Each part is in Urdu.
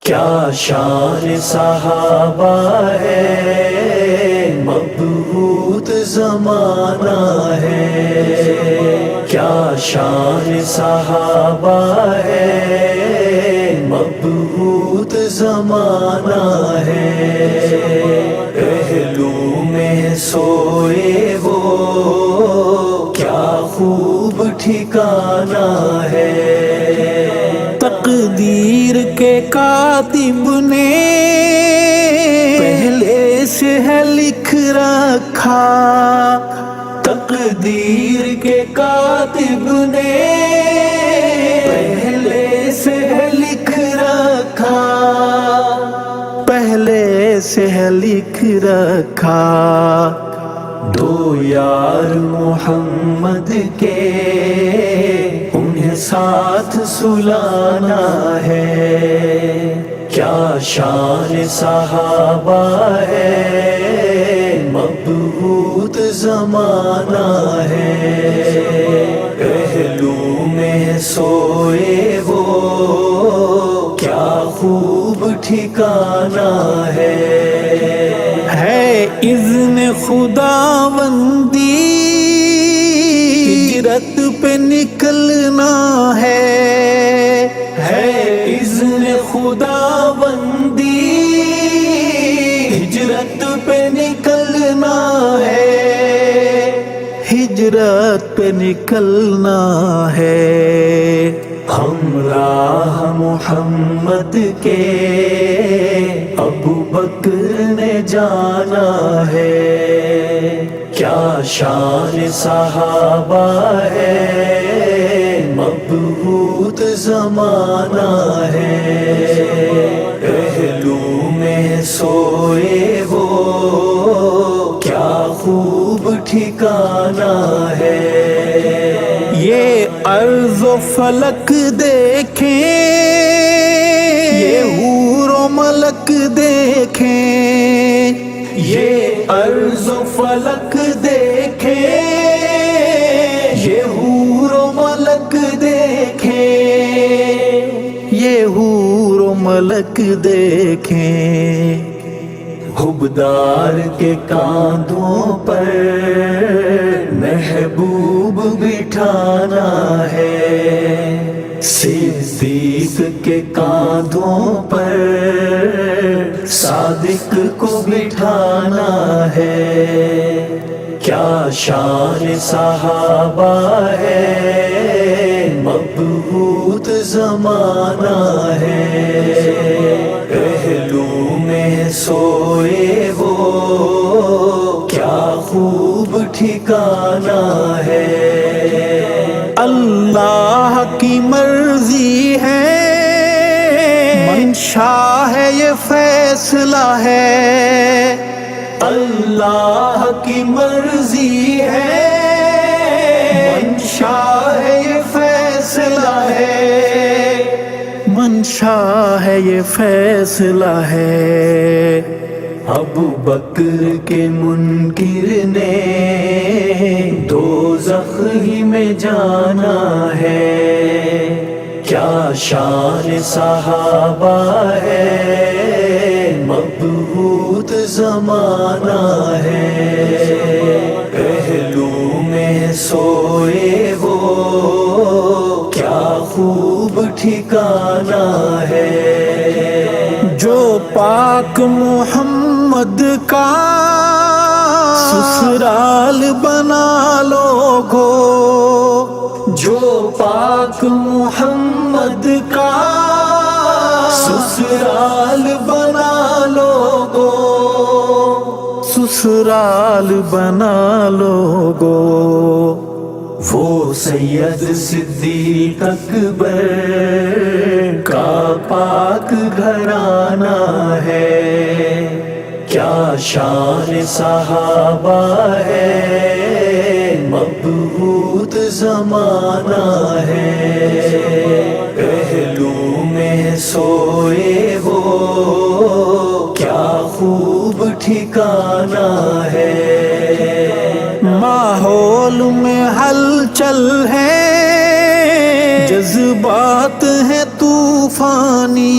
کیا شان صحابہ ہے، مبعوث زمانہ ہے۔ کیا شان صحابہ ہے، مبعوث زمانہ ہے۔ پہلو میں سوئے وہ کیا خوب ٹھکانہ ہے۔ تقدیر کے کاتب نے پہلے سے ہے لکھ رکھا، تقدیر کے کاتب نے پہلے سے ہے لکھ رکھا، پہلے سے ہے لکھ رکھا۔ دو یار محمد کے انہیں ساتھ سلانا ہے۔ کیا شان صحابہ ہے، مبعوث زمانہ ہے۔ پہلو میں سوئے وہ کیا خوب ٹھکانہ ہے۔ اذن خداوندی ہجرت پہ نکلنا ہے اذن خداوندی ہجرت پہ نکلنا ہے، ہجرت پہ نکلنا ہے۔ ہمراہ محمد کے ابوبکر نے جانا ہے۔ کیا شان صحابہ ہے، مبعوث زمانہ ہے۔ پہلو میں سوئے وہ کیا خوب ٹھکانہ ہے۔ یہ ارض و فلک دیکھیں، یہ حور و ملک دیکھیں، یہ ارض و فلک دیکھیں، یہ حور و ملک دیکھیں، یہ حور و ملک دیکھیں۔ حبدار کے کاندھوں پر محبوب بٹھانا ہے، صدیق کے کاندھوں پر صادق کو بٹھانا ہے۔ کیا شان صحابہ ہے، مبعوث زمانہ ہے۔ پہلو میں سوئے وہ کیا خوب ٹھکانہ ہے۔ اللہ کی مرضی ہے، منشا ہے، یہ فیصلہ ہے۔ اللہ کی مرضی ہے، منشا ہے، یہ فیصلہ ہے۔ منشا ہے، یہ فیصلہ ہے۔ ابوبکر کے منکر نے دوزخ ہی میں جانا ہے۔ کیا شان صحابہ ہے، مبعوث زمانہ ہے۔ پہلو میں سوئے وہ کیا خوب ٹھکانہ ہے۔ جو پاک محمد کا سسرال بنا لوگو، جو پاک محمد کا سسرال بنا لوگو، سسرال بنا لوگو۔ وہ سید صدیق اکبر کا پاک گھرانہ ہے۔ کیا شان صحابہ ہے، مبعوث زمانہ ہے۔ پہلو میں سوئے وہ کیا خوب ٹھکانہ ہے۔ ماحول میں ہلچل ہے، جذبات ہیں طوفانی،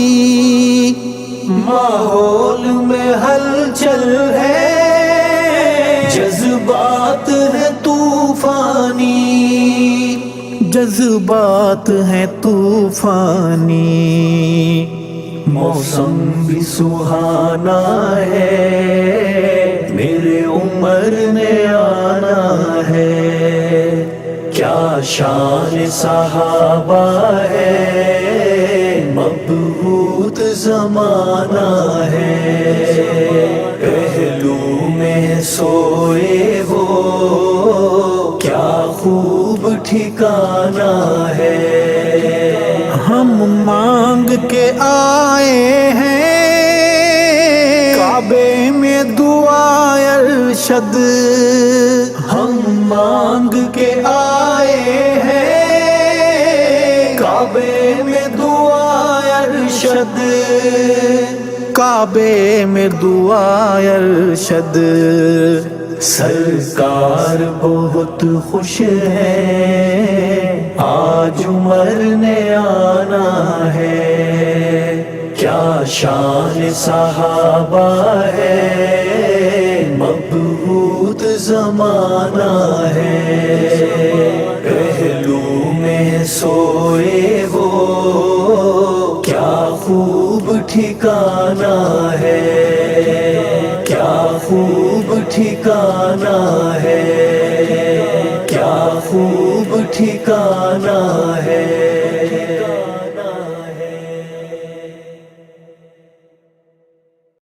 ماحول میں ہلچل ہے، جذبات ہے طوفانی، جذبات ہیں طوفانی، موسم بھی سہانا ہے، میرے عمر نے آنا ہے، کیا شان صحابہ ہے، مبعوث زمانہ ہے، پہلو میں سوئے وہ کیا خوب ٹھکانہ ہے، ہم مانگ کے آئے ہیں کعبے میں دعا ارشد، ہم مانگ کے آئے ہیں کعبے میں دعا ارشد، کعبے میں دعا ارشد، سرکار بہت خوش ہے، آج عمر نے آنا ہے، کیا شان صحابہ ہے، مبعوث زمانہ ہے، پہلو میں سوئے وہ کیا خوب ٹھکانہ ہے، کیا خوب ٹھکانہ ہے۔